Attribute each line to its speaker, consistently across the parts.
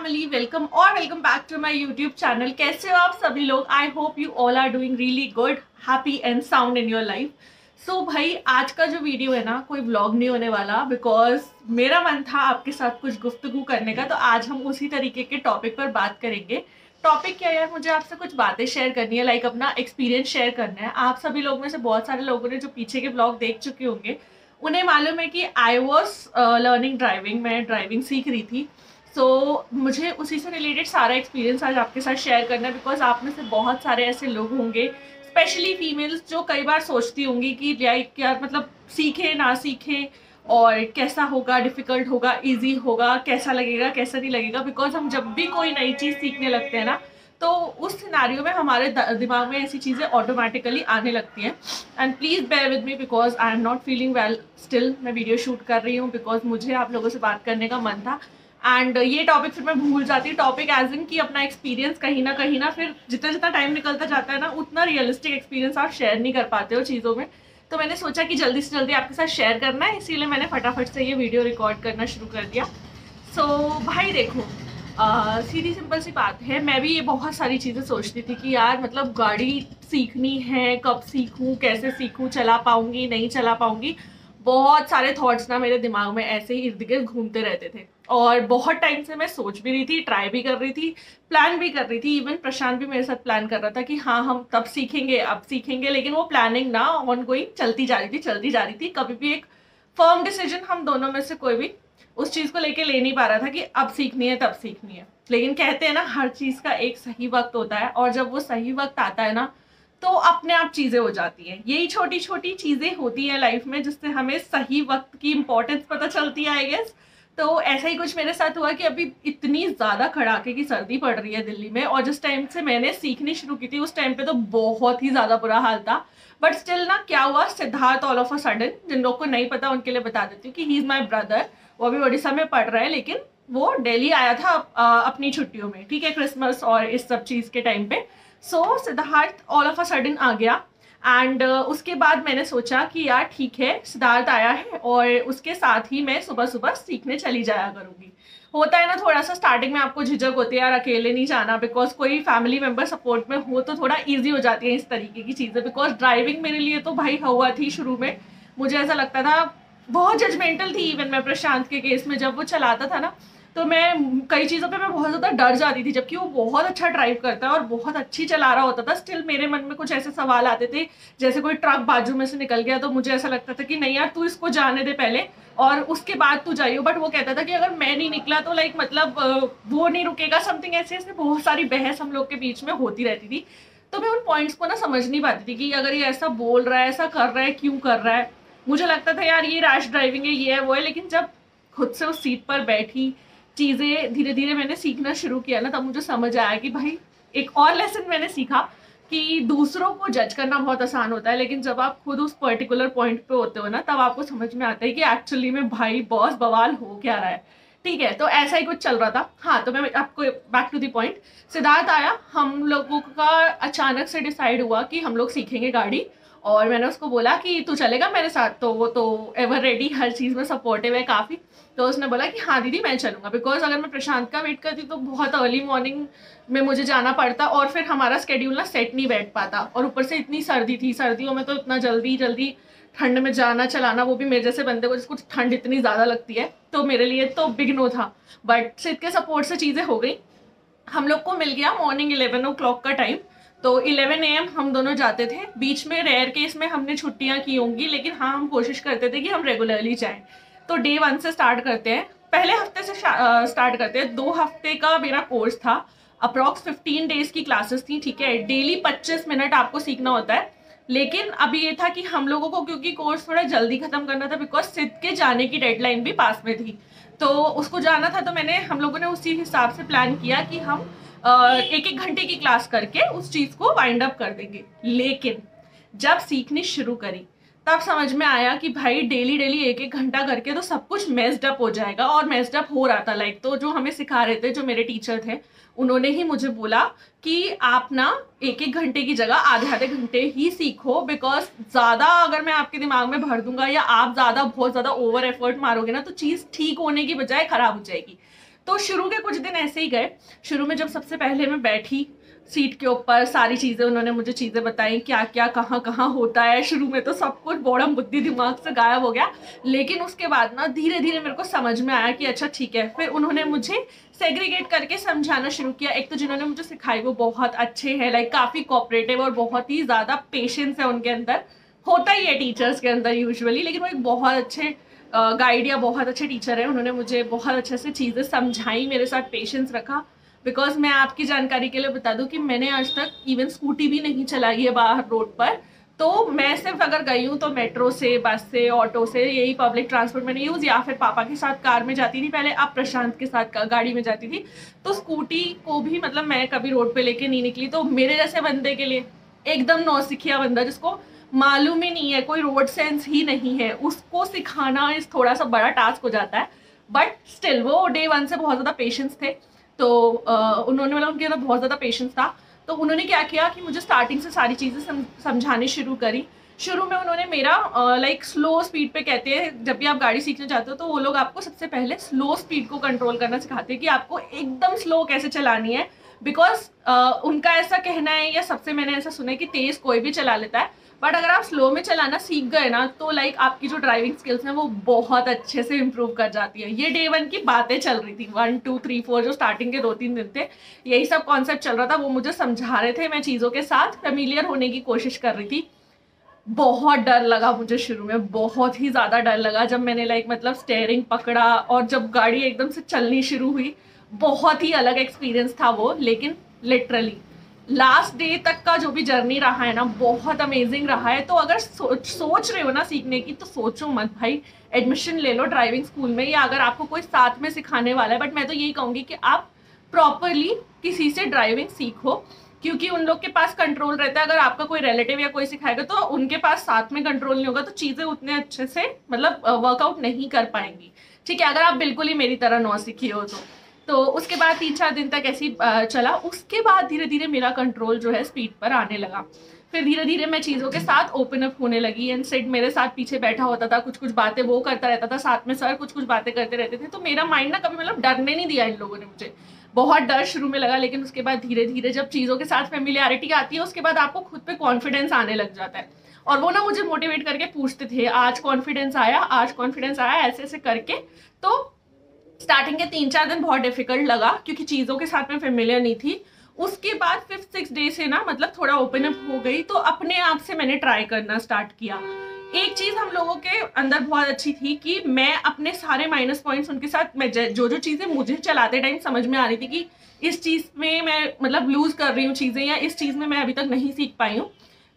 Speaker 1: Family, welcome back to my YouTube channel. कैसे हो आप सभी लोग? I hope you all are doing really good, happy and sound in your life. So भाई, आज का जो वीडियो है ना, कोई व्लॉग नहीं होने वाला, बिकॉज मेरा मन था आपके साथ कुछ गुफ्तगू करने का। तो आज हम उसी तरीके के टॉपिक पर बात करेंगे। टॉपिक क्या है यार, मुझे आपसे कुछ बातें शेयर करनी है, लाइक अपना एक्सपीरियंस शेयर करना है। आप सभी लोग में से बहुत सारे लोगों ने जो पीछे के ब्लॉग देख चुके होंगे, उन्हें मालूम है कि आई वॉज लर्निंग ड्राइविंग, मैं ड्राइविंग सीख रही थी। मुझे उसी से रिलेटेड सारा एक्सपीरियंस आज आपके साथ शेयर करना है, बिकॉज आप में से बहुत सारे ऐसे लोग होंगे, स्पेशली फीमेल्स, जो कई बार सोचती होंगी कि लाइक यार मतलब सीखे ना सीखे, और कैसा होगा, डिफिकल्ट होगा, इजी होगा, कैसा लगेगा, कैसा नहीं लगेगा। बिकॉज हम जब भी कोई नई चीज़ सीखने लगते हैं ना, तो उस सिनारियो में हमारे दिमाग में ऐसी चीज़ें ऑटोमेटिकली आने लगती हैं। And please bear with me because I am not feeling well still. मैं वीडियो शूट कर रही हूँ बिकॉज मुझे आप लोगों से बात करने का मन था। एंड ये टॉपिक फिर मैं भूल जाती हूँ, टॉपिक एज इन कि अपना एक्सपीरियंस कहीं ना फिर जितना जितना टाइम निकलता जाता है ना, उतना रियलिस्टिक एक्सपीरियंस आप शेयर नहीं कर पाते हो चीज़ों में। तो मैंने सोचा कि जल्दी से जल्दी आपके साथ शेयर करना है, इसीलिए मैंने फटाफट से ये वीडियो रिकॉर्ड करना शुरू कर दिया। भाई देखो, सीधी सिंपल सी बात है, मैं भी ये बहुत सारी चीज़ें सोचती थी कि यार मतलब गाड़ी सीखनी है, कब सीखूं, कैसे सीखूं, चला पाऊंगी नहीं चला पाऊंगी। बहुत सारे थॉट्स ना मेरे दिमाग में ऐसे ही इर्द गिर्द घूमते रहते थे, और बहुत टाइम से मैं सोच भी रही थी, ट्राई भी कर रही थी, प्लान भी कर रही थी। इवन प्रशांत भी मेरे साथ प्लान कर रहा था कि हाँ हम तब सीखेंगे, अब सीखेंगे, लेकिन वो प्लानिंग ना ऑन गोइंग चलती जा रही थी। कभी भी एक फर्म डिसीजन हम दोनों में से कोई भी उस चीज़ को लेके ले नहीं पा रहा था कि अब सीखनी है तब सीखनी है। लेकिन कहते हैं ना, हर चीज़ का एक सही वक्त होता है, और जब वो सही वक्त आता है ना, तो अपने आप चीज़ें हो जाती हैं। यही छोटी छोटी चीज़ें होती हैं लाइफ में, जिससे हमें सही वक्त की इम्पोर्टेंस पता चलती है, आई गेस। तो ऐसा ही कुछ मेरे साथ हुआ कि अभी इतनी ज़्यादा कड़ाके की सर्दी पड़ रही है दिल्ली में, और जिस टाइम से मैंने सीखनी शुरू की थी उस टाइम पे तो बहुत ही ज़्यादा बुरा हाल था। बट स्टिल ना, क्या हुआ, Siddharth all of a sudden, जिन लोग को नहीं पता उनके लिए बता देती हूँ कि ही इज़ माई ब्रदर। वो अभी उड़ीसा में पढ़ रहा है, लेकिन वो दिल्ली आया था अपनी छुट्टियों में, ठीक है, क्रिसमस और इस सब चीज़ के टाइम पे। Siddharth all of a sudden आ गया। एंड उसके बाद मैंने सोचा कि यार ठीक है, सिद्धार्थ आया है और उसके साथ ही मैं सुबह सुबह सीखने चली जाया करूँगी। होता है ना, थोड़ा सा स्टार्टिंग में आपको झिझक होती है यार, अकेले नहीं जाना, बिकॉज कोई फैमिली मेंबर सपोर्ट में हो तो थोड़ा इजी हो जाती है इस तरीके की चीज़ें। बिकॉज ड्राइविंग मेरे लिए तो भाई हुआ थी शुरू में, मुझे ऐसा लगता था, बहुत जजमेंटल थी। इवन मैं प्रशांत के केस में जब वो चलाता था ना, तो मैं कई चीज़ों पे मैं बहुत ज़्यादा डर जाती थी, जबकि वो बहुत अच्छा ड्राइव करता है और बहुत अच्छी चला रहा होता था। स्टिल मेरे मन में कुछ ऐसे सवाल आते थे, जैसे कोई ट्रक बाजू में से निकल गया तो मुझे ऐसा लगता था कि नहीं यार, तू इसको जाने दे पहले और उसके बाद तू जाइयो। बट वो कहता था कि अगर मैं नहीं निकला तो लाइक मतलब वो नहीं रुकेगा, समथिंग ऐसे ऐसे बहुत सारी बहस हम लोग के बीच में होती रहती थी। तो मैं उन पॉइंट्स को ना समझ नहीं पाती थी कि अगर ये ऐसा बोल रहा है, ऐसा कर रहा है, क्यों कर रहा है। मुझे लगता था यार ये रैश ड्राइविंग है, ये है वो है। लेकिन जब खुद से उस सीट पर बैठी, चीज़ें धीरे धीरे मैंने सीखना शुरू किया ना, तब मुझे समझ आया कि भाई एक और लेसन मैंने सीखा कि दूसरों को जज करना बहुत आसान होता है, लेकिन जब आप खुद उस पर्टिकुलर पॉइंट पे होते हो ना, तब आपको समझ में आता है कि एक्चुअली में भाई बॉस बवाल हो क्या रहा है। ठीक है, तो ऐसा ही कुछ चल रहा था। हाँ, तो मैं आपको back to the point, Siddharth आया, हम लोगों का अचानक से डिसाइड हुआ कि हम लोग सीखेंगे गाड़ी। और मैंने उसको बोला कि तू चलेगा मेरे साथ, तो वो तो एवर रेडी, हर चीज़ में सपोर्टिव है काफ़ी। तो उसने बोला कि हाँ दीदी मैं चलूँगा, बिकॉज अगर मैं प्रशांत का वेट करती तो बहुत अर्ली मॉर्निंग में मुझे जाना पड़ता, और फिर हमारा स्केड्यूल ना सेट नहीं बैठ पाता। और ऊपर से इतनी सर्दी थी, सर्दियों में तो इतना जल्दी जल्दी ठंड में जाना चलाना, वो भी मेरे जैसे बंदे को जिसको ठंड इतनी ज़्यादा लगती है, तो मेरे लिए तो बिग नो था। बट सिद्ध के सपोर्ट से चीज़ें हो गई। हम लोग को मिल गया मॉर्निंग 11 o'clock का टाइम। तो 11 AM हम दोनों जाते थे। बीच में रेयर केस में हमने छुट्टियां की होंगी, लेकिन हाँ हम कोशिश करते थे कि हम रेगुलरली जाएं। तो डे 1 से स्टार्ट करते हैं, पहले हफ्ते से स्टार्ट करते हैं। 2 हफ्ते का मेरा कोर्स था, अप्रॉक्स 15 डेज की क्लासेस थी, ठीक है। डेली 25 मिनट आपको सीखना होता है। लेकिन अभी ये था कि हम लोगों को क्योंकि कोर्स थोड़ा जल्दी खत्म करना था, बिकॉज सिद्ध के जाने की डेडलाइन भी पास में थी, तो उसको जाना था। तो हम लोगों ने उसी हिसाब से प्लान किया कि हम 1-1 घंटे की क्लास करके उस चीज़ को वाइंड अप कर देंगे। लेकिन जब सीखनी शुरू करी, तब समझ में आया कि भाई डेली डेली 1-1 घंटा करके तो सब कुछ मेस्ड अप हो जाएगा, और मेस्ड अप हो रहा था। लाइक तो जो हमें सिखा रहे थे, जो मेरे टीचर थे, उन्होंने ही मुझे बोला कि आप ना 1-1 घंटे की जगह आधे-आधे घंटे ही सीखो, बिकॉज ज़्यादा अगर मैं आपके दिमाग में भर दूंगा या आप बहुत ज़्यादा ओवर एफर्ट मारोगे ना, तो चीज़ ठीक होने की बजाय खराब हो जाएगी। तो शुरू के कुछ दिन ऐसे ही गए। शुरू में जब सबसे पहले मैं बैठी सीट के ऊपर, सारी चीज़ें उन्होंने मुझे चीज़ें बताई, क्या क्या कहाँ कहाँ होता है। शुरू में तो सब कुछ बड़ा बुद्धि दिमाग से गायब हो गया, लेकिन उसके बाद ना धीरे धीरे मेरे को समझ में आया कि अच्छा ठीक है। फिर उन्होंने मुझे सेग्रीगेट करके समझाना शुरू किया। एक तो जिन्होंने मुझे सिखाई वो बहुत अच्छे हैं, लाइक काफ़ी कोऑपरेटिव और बहुत ही ज़्यादा पेशेंस है उनके अंदर। होता ही है टीचर्स के अंदर यूजुअली, लेकिन वो एक बहुत अच्छे गाइड या बहुत अच्छे टीचर है। उन्होंने मुझे बहुत अच्छे से चीज़ें समझाई, मेरे साथ पेशेंस रखा। बिकॉज मैं आपकी जानकारी के लिए बता दूं कि मैंने आज तक इवन स्कूटी भी नहीं चलाई है बाहर रोड पर। तो मैं सिर्फ अगर गई हूँ तो मेट्रो से, बस से, ऑटो से, यही पब्लिक ट्रांसपोर्ट मैंने यूज़, या फिर पापा के साथ कार में जाती थी पहले, अब प्रशांत के साथ गाड़ी में जाती थी। तो स्कूटी को भी मतलब मैं कभी रोड पे लेके नहीं निकली। तो मेरे जैसे बंदे के लिए, एकदम नौसिखिया बंदा जिसको मालूम ही नहीं है, कोई रोड सेंस ही नहीं है, उसको सिखाना इस थोड़ा सा बड़ा टास्क हो जाता है। बट स्टिल वो डे वन से बहुत ज़्यादा पेशेंस थे। तो उन्होंने मतलब उनके अंदर बहुत ज़्यादा पेशेंस था। तो उन्होंने क्या किया कि मुझे स्टार्टिंग से सारी चीज़ें समझानी शुरू करी। शुरू में उन्होंने मेरा लाइक स्लो स्पीड पे, कहते हैं जब भी आप गाड़ी सीखने जाते हो तो वो लोग आपको सबसे पहले स्लो स्पीड को कंट्रोल करना सिखाते हैं कि आपको एकदम स्लो कैसे चलानी है। बिकॉज उनका ऐसा कहना है, या सबसे मैंने ऐसा सुना है कि तेज़ कोई भी चला लेता है, बट अगर आप स्लो में चलाना सीख गए ना तो लाइक आपकी जो ड्राइविंग स्किल्स हैं वो बहुत अच्छे से इम्प्रूव कर जाती है। ये डे वन की बातें चल रही थी, 1 2 3 4 जो स्टार्टिंग के 2-3 दिन थे, यही सब कॉन्सेप्ट चल रहा था। वो मुझे समझा रहे थे, मैं चीज़ों के साथ फेमिलियर होने की कोशिश कर रही थी। बहुत डर लगा मुझे शुरू में, बहुत ही ज़्यादा डर लगा जब मैंने लाइक मतलब स्टेयरिंग पकड़ा और जब गाड़ी एकदम से चलनी शुरू हुई। बहुत ही अलग एक्सपीरियंस था वो, लेकिन लिटरली लास्ट डे तक का जो भी जर्नी रहा है ना, बहुत अमेजिंग रहा है। तो अगर सोच रहे हो ना सीखने की, तो सोचो मत भाई, एडमिशन ले लो ड्राइविंग स्कूल में, या अगर आपको कोई साथ में सिखाने वाला है। बट मैं तो यही कहूँगी कि आप प्रॉपरली किसी से ड्राइविंग सीखो, क्योंकि उन लोग के पास कंट्रोल रहता है। अगर आपका कोई रिलेटिव या कोई सिखाएगा तो उनके पास साथ में कंट्रोल नहीं होगा, तो चीज़ें उतने अच्छे से मतलब वर्कआउट नहीं कर पाएंगी। ठीक है, अगर आप बिल्कुल ही मेरी तरह नौसिखी हो तो उसके बाद 3-4 दिन तक ऐसी चला। उसके बाद धीरे धीरे मेरा कंट्रोल जो है स्पीड पर आने लगा। फिर धीरे धीरे मैं चीज़ों के साथ ओपन अप होने लगी। एंड सिड मेरे साथ पीछे बैठा होता था, कुछ कुछ बातें वो करता रहता था, साथ में सर कुछ कुछ बातें करते रहते थे। तो मेरा माइंड ना कभी मतलब डरने नहीं दिया इन लोगों ने मुझे। बहुत डर शुरू में लगा, लेकिन उसके बाद धीरे धीरे जब चीज़ों के साथ फेमिलियरिटी आती है, उसके बाद आपको खुद पे कॉन्फिडेंस आने लग जाता है। और वो ना मुझे मोटिवेट करके पूछते थे, आज कॉन्फिडेंस आया, आज कॉन्फिडेंस आया, ऐसे ऐसे करके। तो स्टार्टिंग के 3-4 दिन बहुत डिफिकल्ट लगा, क्योंकि चीज़ों के साथ में फेमिलियर नहीं थी। उसके बाद 5th-6th डे से ना मतलब थोड़ा ओपन अप हो गई, तो अपने आप से मैंने ट्राई करना स्टार्ट किया। एक चीज़ हम लोगों के अंदर बहुत अच्छी थी कि मैं अपने सारे माइनस पॉइंट्स उनके साथ, मैं जो जो चीज़ें मुझे चलाते टाइम समझ में आ रही थी कि इस चीज़ में मैं मतलब लूज़ कर रही हूँ चीज़ें, या इस चीज़ में मैं अभी तक नहीं सीख पाई हूँ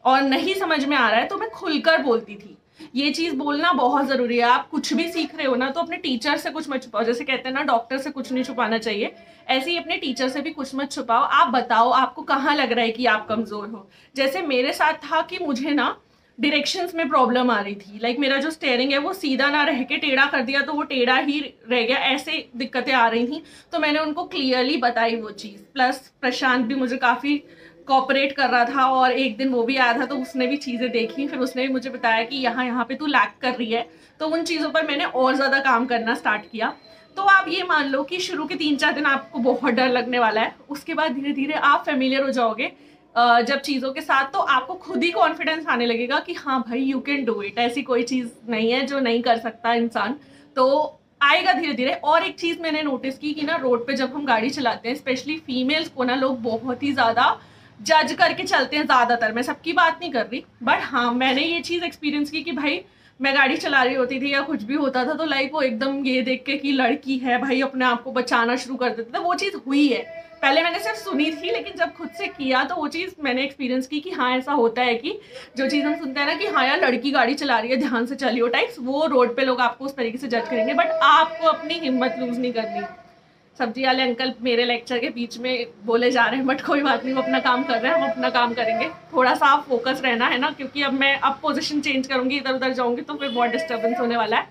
Speaker 1: और नहीं समझ में आ रहा है, तो मैं खुलकर बोलती थी। ये चीज़ बोलना बहुत ज़रूरी है। आप कुछ भी सीख रहे हो ना, तो अपने टीचर से कुछ मत छुपाओ। जैसे कहते हैं ना, डॉक्टर से कुछ नहीं छुपाना चाहिए, ऐसे ही अपने टीचर से भी कुछ मत छुपाओ। आप बताओ आपको कहाँ लग रहा है कि आप कमज़ोर हो। जैसे मेरे साथ था कि मुझे ना डायरेक्शंस में प्रॉब्लम आ रही थी। लाइक मेरा जो स्टेयरिंग है वो सीधा ना रह के टेढ़ा कर दिया तो वो टेढ़ा ही रह गया, ऐसे दिक्कतें आ रही थी। तो मैंने उनको क्लियरली बताई वो चीज़। प्लस प्रशांत भी मुझे काफ़ी कॉपरेट कर रहा था, और एक दिन वो भी आया था तो उसने भी चीज़ें देखी, फिर उसने भी मुझे बताया कि यहाँ पे तू लैक कर रही है। तो उन चीज़ों पर मैंने और ज़्यादा काम करना स्टार्ट किया। तो आप ये मान लो कि शुरू के 3-4 दिन आपको बहुत डर लगने वाला है, उसके बाद धीरे धीरे आप फेमिलियर हो जाओगे जब चीज़ों के साथ, तो आपको खुद ही कॉन्फिडेंस आने लगेगा कि हाँ भाई यू कैन डू इट। ऐसी कोई चीज़ नहीं है जो नहीं कर सकता इंसान, तो आएगा धीरे धीरे। और एक चीज़ मैंने नोटिस की कि ना, रोड पे जब हम गाड़ी चलाते हैं, स्पेशली फीमेल्स को ना लोग बहुत ही ज़्यादा जज करके चलते हैं ज़्यादातर। मैं सबकी बात नहीं कर रही, बट हाँ मैंने ये चीज़ एक्सपीरियंस की कि भाई मैं गाड़ी चला रही होती थी या कुछ भी होता था तो लाइक वो एकदम ये देख के कि लड़की है भाई, अपने आप को बचाना शुरू कर देते थे। वो चीज़ हुई है, पहले मैंने सिर्फ सुनी थी, लेकिन जब खुद से किया तो वो चीज़ मैंने एक्सपीरियंस की कि हाँ ऐसा होता है कि जो चीज़ हम सुनते हैं ना कि हाँ यार लड़की गाड़ी चला रही है, ध्यान से चलियो टाइप्स, वो रोड पे लोग आपको उस तरीके से जज करेंगे। बट आपको अपनी हिम्मत लूज नहीं करनी। सब्जी वाले अंकल मेरे लेक्चर के बीच में बोले जा रहे हैं, बट कोई बात नहीं, वो अपना काम कर रहे हैं, हम अपना काम करेंगे। थोड़ा सा आप फोकस रहना है ना, क्योंकि अब मैं पोजीशन चेंज करूंगी, इधर उधर जाऊंगी तो फिर बहुत डिस्टर्बेंस होने वाला है।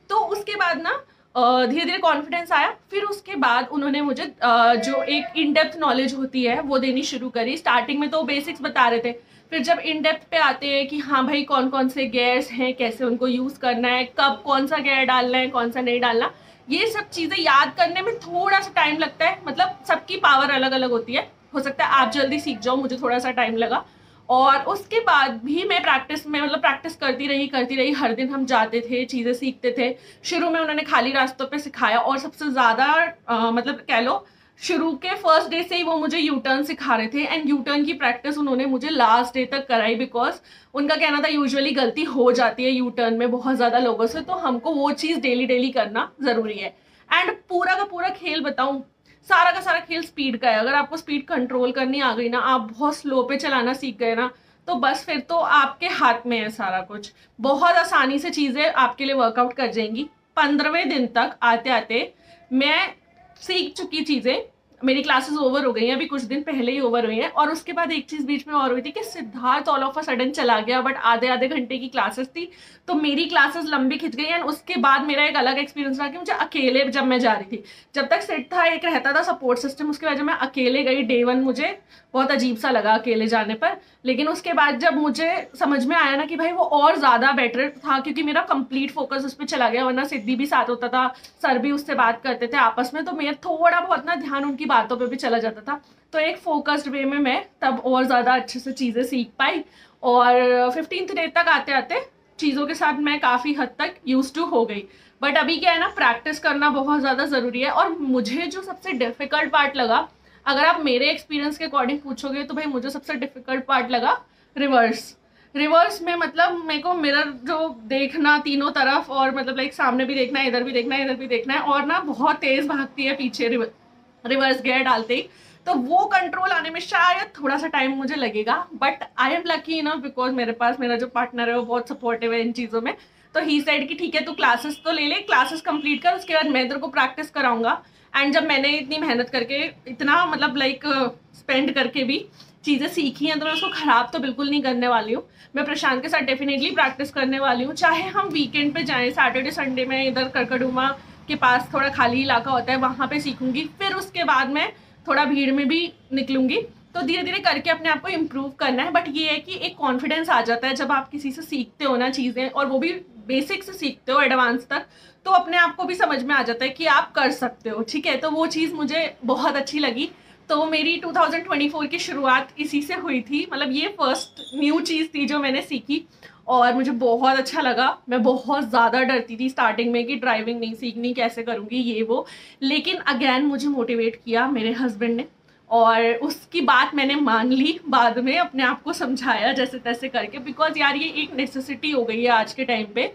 Speaker 1: तो उसके बाद ना धीरे धीरे कॉन्फिडेंस आया। फिर उसके बाद उन्होंने मुझे जो एक इन डेप्थ नॉलेज होती है वो देनी शुरू करी। स्टार्टिंग में तो बेसिक्स बता रहे थे, फिर जब इन डेप्थ पे आते हैं कि हाँ भाई कौन कौन से गेयर्स हैं, कैसे उनको यूज़ करना है, कब कौन सा गेयर डालना है, कौन सा नहीं डालना, ये सब चीज़ें याद करने में थोड़ा सा टाइम लगता है, मतलब सबकी पावर अलग अलग होती है, हो सकता है आप जल्दी सीख जाओ, मुझे थोड़ा सा टाइम लगा। और उसके बाद भी मैं प्रैक्टिस में मतलब प्रैक्टिस करती रही, हर दिन हम जाते थे, चीज़ें सीखते थे। शुरू में उन्होंने खाली रास्तों पे सिखाया, और सबसे ज़्यादा मतलब कह लो शुरू के फर्स्ट डे से ही वो मुझे यू टर्न सिखा रहे थे, एंड यू टर्न की प्रैक्टिस उन्होंने मुझे लास्ट डे तक कराई, बिकॉज उनका कहना था यूजुअली गलती हो जाती है यू टर्न में बहुत ज़्यादा लोगों से, तो हमको वो चीज़ डेली डेली करना ज़रूरी है। एंड पूरा का पूरा खेल बताऊँ, सारा का सारा खेल स्पीड का है। अगर आपको स्पीड कंट्रोल करनी आ गई ना, आप बहुत स्लो पे चलाना सीख गए ना, तो बस फिर तो आपके हाथ में है सारा कुछ। बहुत आसानी से चीज़ें आपके लिए वर्कआउट कर जाएंगी। 15वें दिन तक आते आते मैं सीख चुकी चीज़ें, मेरी क्लासेस ओवर हो गई हैं, अभी कुछ दिन पहले ही ओवर हुई हैं। और उसके बाद एक चीज़ बीच में और हुई थी कि Siddharth all of a sudden चला गया, बट आधे आधे घंटे की क्लासेस थी, तो मेरी क्लासेस लंबी खिंच गई। एंड उसके बाद मेरा एक अलग एक्सपीरियंस रहा कि मुझे अकेले, जब मैं जा रही थी, जब तक सेट था एक रहता था सपोर्ट सिस्टम, उसके बाद जब मैं अकेले गई डे 1 मुझे बहुत अजीब सा लगा अकेले जाने पर। लेकिन उसके बाद जब मुझे समझ में आया ना कि भाई वो और ज़्यादा बेटर था, क्योंकि मेरा कंप्लीट फोकस उस पर चला गया, वरना सिद्धि भी साथ होता था, सर भी उससे बात करते थे आपस में, तो मेरा थोड़ा बहुत ना ध्यान उनकी बातों पे भी चला जाता था। तो एक फोकस्ड वे में मैं तब और ज़्यादा अच्छे से चीज़ें सीख पाई। और 15th डे तक आते आते चीज़ों के साथ मैं काफ़ी हद तक यूज टू हो गई। बट अभी क्या है ना, प्रैक्टिस करना बहुत ज़्यादा ज़रूरी है। और मुझे जो सबसे डिफिकल्ट पार्ट लगा, अगर आप मेरे एक्सपीरियंस के अकॉर्डिंग पूछोगे, तो भाई मुझे सबसे डिफिकल्ट पार्ट लगा रिवर्स में। मतलब मेरे को मिरर जो देखना तीनों तरफ, और मतलब लाइक सामने भी देखना है, इधर भी देखना है, इधर भी देखना है, और ना बहुत तेज भागती है पीछे रिवर्स गियर डालते ही, तो वो कंट्रोल आने में शायद थोड़ा सा टाइम मुझे लगेगा। But I am lucky enough, because मेरे पास मेरा जो पार्टनर है वो बहुत सपोर्टिव है इन चीज़ों में। तो ही साइड कि ठीक है तू क्लासेस तो ले ले, क्लासेस कंप्लीट कर, उसके बाद मैं तेरे को प्रैक्टिस कराऊंगा। एंड जब मैंने इतनी मेहनत करके, इतना मतलब लाइक स्पेंड करके भी चीज़ें सीखी हैं, तो मैं उसको ख़राब तो बिल्कुल नहीं करने वाली हूँ। मैं प्रशांत के साथ डेफिनेटली प्रैक्टिस करने वाली हूँ, चाहे हम वीकेंड पे जाएं, सैटरडे संडे में इधर करकड़ुमा के पास थोड़ा खाली इलाका होता है, वहाँ पे सीखूंगी। फिर उसके बाद मैं थोड़ा भीड़ में भी निकलूंगी। तो धीरे धीरे करके अपने आप को इम्प्रूव करना है। बट ये है कि एक कॉन्फिडेंस आ जाता है जब आप किसी से सीखते हो ना चीज़ें, और वो भी बेसिक से सीखते हो एडवांस तक, तो अपने आप को भी समझ में आ जाता है कि आप कर सकते हो। ठीक है, तो वो चीज़ मुझे बहुत अच्छी लगी। तो मेरी 2024 की शुरुआत इसी से हुई थी, मतलब ये फर्स्ट न्यू चीज़ थी जो मैंने सीखी, और मुझे बहुत अच्छा लगा। मैं बहुत ज़्यादा डरती थी स्टार्टिंग में कि ड्राइविंग नहीं सीखनी, कैसे करूँगी ये वो, लेकिन अगेन मुझे मोटिवेट किया मेरे हस्बैंड ने, और उसकी बात मैंने मान ली। बाद में अपने आप को समझाया जैसे तैसे करके, बिकॉज यार ये एक नेसेसिटी हो गई है आज के टाइम पे।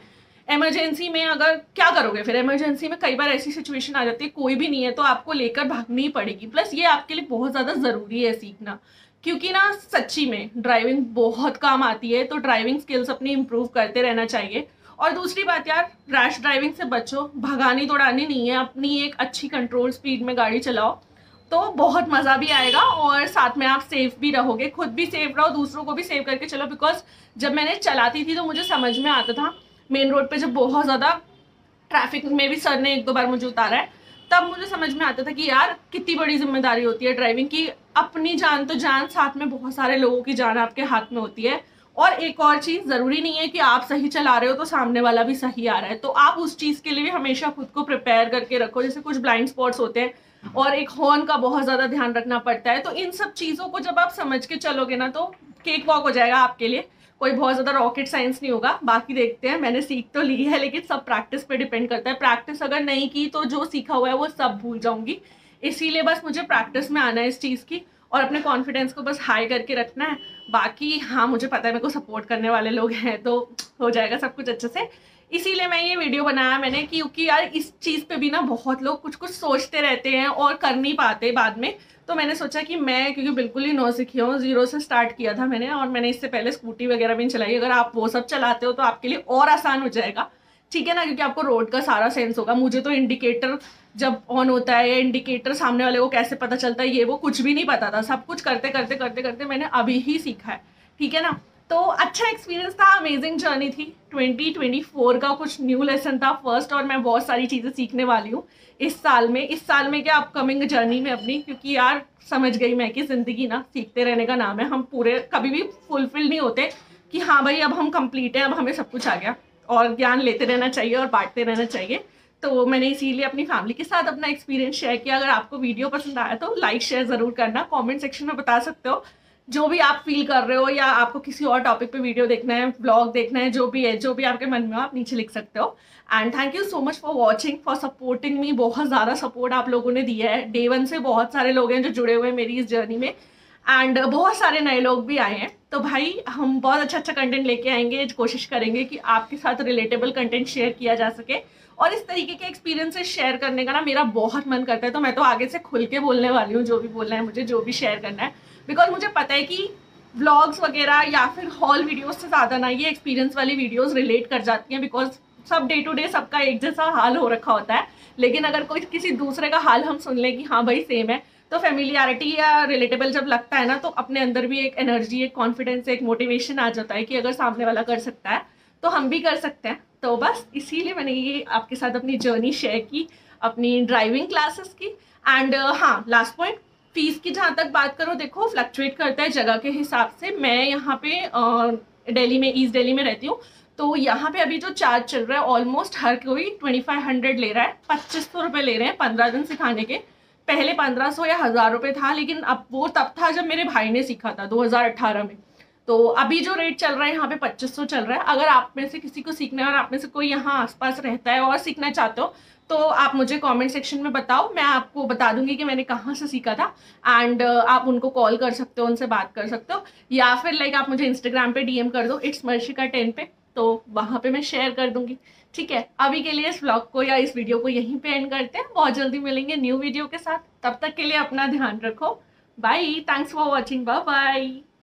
Speaker 1: इमरजेंसी में अगर क्या करोगे, फिर इमरजेंसी में कई बार ऐसी सिचुएशन आ जाती है, कोई भी नहीं है तो आपको लेकर भागनी ही पड़ेगी। प्लस ये आपके लिए बहुत ज़्यादा ज़रूरी है सीखना, क्योंकि ना सच्ची में ड्राइविंग बहुत काम आती है। तो ड्राइविंग स्किल्स अपनी इम्प्रूव करते रहना चाहिए। और दूसरी बात यार, रैश ड्राइविंग से बचो, भगानी दौड़ानी नहीं है, अपनी एक अच्छी कंट्रोल स्पीड में गाड़ी चलाओ, तो बहुत मज़ा भी आएगा, और साथ में आप सेफ भी रहोगे, खुद भी सेफ रहो, दूसरों को भी सेव करके चलो। बिकॉज जब मैंने चलाती थी तो मुझे समझ में आता था, मेन रोड पे जब बहुत ज़्यादा ट्रैफिक में भी सर ने 1-2 बार मुझे उतारा है, तब मुझे समझ में आता था कि यार कितनी बड़ी जिम्मेदारी होती है ड्राइविंग की। अपनी जान तो जान, साथ में बहुत सारे लोगों की जान आपके हाथ में होती है। और एक और चीज़, ज़रूरी नहीं है कि आप सही चला रहे हो तो सामने वाला भी सही आ रहा है, तो आप उस चीज़ के लिए भी हमेशा खुद को प्रिपेयर करके रखो। जैसे कुछ ब्लाइंड स्पॉट्स होते हैं, और एक हॉर्न का बहुत ज़्यादा ध्यान रखना पड़ता है। तो इन सब चीज़ों को जब आप समझ के चलोगे ना, तो केक वॉक हो जाएगा आपके लिए, कोई बहुत ज़्यादा रॉकेट साइंस नहीं होगा। बाकी देखते हैं, मैंने सीख तो ली है, लेकिन सब प्रैक्टिस पे डिपेंड करता है। प्रैक्टिस अगर नहीं की तो जो सीखा हुआ है वो सब भूल जाऊंगी। इसीलिए बस मुझे प्रैक्टिस में आना है इस चीज़ की, और अपने कॉन्फिडेंस को बस हाई करके रखना है। बाकी हाँ, मुझे पता है मेरे को सपोर्ट करने वाले लोग हैं, तो हो जाएगा सब कुछ अच्छे से। इसीलिए मैं ये वीडियो बनाया मैंने, क्योंकि यार इस चीज़ पे भी ना बहुत लोग कुछ कुछ सोचते रहते हैं और कर नहीं पाते बाद में। तो मैंने सोचा कि मैं, क्योंकि बिल्कुल ही नौसिखिया हूँ, 0 से स्टार्ट किया था मैंने, और मैंने इससे पहले स्कूटी वगैरह भी नहीं चलाई। अगर आप वो सब चलाते हो तो आपके लिए और आसान हो जाएगा, ठीक है ना, क्योंकि आपको रोड का सारा सेंस होगा। मुझे तो इंडिकेटर जब ऑन होता है, या इंडिकेटर सामने वाले को कैसे पता चलता है, ये वो कुछ भी नहीं पता था। सब कुछ करते करते करते करते मैंने अभी ही सीखा है, ठीक है ना। तो अच्छा एक्सपीरियंस था, अमेजिंग जर्नी थी। 2024 का कुछ न्यू लेसन था फर्स्ट, और मैं बहुत सारी चीज़ें सीखने वाली हूँ इस साल में क्या अपकमिंग जर्नी में अपनी, क्योंकि यार समझ गई मैं कि ज़िंदगी ना सीखते रहने का नाम है। हम पूरे कभी भी फुलफिल नहीं होते कि हाँ भाई अब हम कंप्लीट हैं, अब हमें सब कुछ आ गया, और ज्ञान लेते रहना चाहिए और बांटते रहना चाहिए। तो मैंने इसीलिए अपनी फैमिली के साथ अपना एक्सपीरियंस शेयर किया। अगर आपको वीडियो पसंद आया तो लाइक शेयर ज़रूर करना, कमेंट सेक्शन में बता सकते हो जो भी आप फील कर रहे हो, या आपको किसी और टॉपिक पे वीडियो देखना है, ब्लॉग देखना है, जो भी है, जो भी आपके मन में हो आप नीचे लिख सकते हो। And thank you so much for watching, for supporting me. बहुत ज़्यादा सपोर्ट आप लोगों ने दिया है, डे 1 से बहुत सारे लोग हैं जो जुड़े हुए हैं मेरी इस जर्नी में, एंड बहुत सारे नए लोग भी आए हैं। तो भाई हम बहुत अच्छा अच्छा कंटेंट लेके आएंगे, कोशिश करेंगे कि आपके साथ रिलेटेबल कंटेंट शेयर किया जा सके। और इस तरीके के एक्सपीरियंसेस शेयर करने का ना मेरा बहुत मन करता है, तो मैं तो आगे से खुल के बोलने वाली हूँ जो भी बोलना है मुझे, जो भी शेयर करना है। बिकॉज मुझे पता है कि व्लॉग्स वगैरह या फिर हॉल वीडियोस से ज़्यादा ना ये एक्सपीरियंस वाली वीडियोस रिलेट कर जाती हैं, बिकॉज सब डे टू डे सबका एक जैसा हाल हो रखा होता है। लेकिन अगर कोई किसी दूसरे का हाल हम सुन लें कि हाँ भाई सेम है, तो फैमिलियरिटी या रिलेटेबल जब लगता है ना, तो अपने अंदर भी एक एनर्जी, एक कॉन्फिडेंस, एक मोटिवेशन आ जाता है कि अगर सामने वाला कर सकता है तो हम भी कर सकते हैं। तो बस इसीलिए मैंने ये आपके साथ अपनी जर्नी शेयर की, अपनी ड्राइविंग क्लासेस की। एंड हाँ, लास्ट पॉइंट, फीस की जहाँ तक बात करो, देखो फ्लक्चुएट करता है जगह के हिसाब से। मैं यहाँ पे दिल्ली में, ईस्ट दिल्ली में रहती हूँ, तो यहाँ पे अभी जो चार्ज चल रहा है ऑलमोस्ट हर कोई 2500 ले रहा है, 2500 रुपये ले रहे हैं 15 दिन सिखाने के। पहले 1500 या 1000 रुपये था, लेकिन अब वो तब था जब मेरे भाई ने सीखा था 2018 में। तो अभी जो रेट चल रहा है यहाँ पे 2500 चल रहा है। अगर आप में से किसी को सीखना है और आप में से कोई यहाँ आसपास रहता है और सीखना चाहते हो, तो आप मुझे कमेंट सेक्शन में बताओ, मैं आपको बता दूंगी कि मैंने कहाँ से सीखा था। एंड आप उनको कॉल कर सकते हो, उनसे बात कर सकते हो, या फिर लाइक आप मुझे इंस्टाग्राम पे डीएम कर दो, इट्स मर्शिका 10 पे, तो वहाँ पे मैं शेयर कर दूंगी। ठीक है, अभी के लिए इस व्लॉग को या इस वीडियो को यहीं पे एंड करते हैं। बहुत जल्दी मिलेंगे न्यू वीडियो के साथ, तब तक के लिए अपना ध्यान रखो। Bye, thanks for watching, bye bye.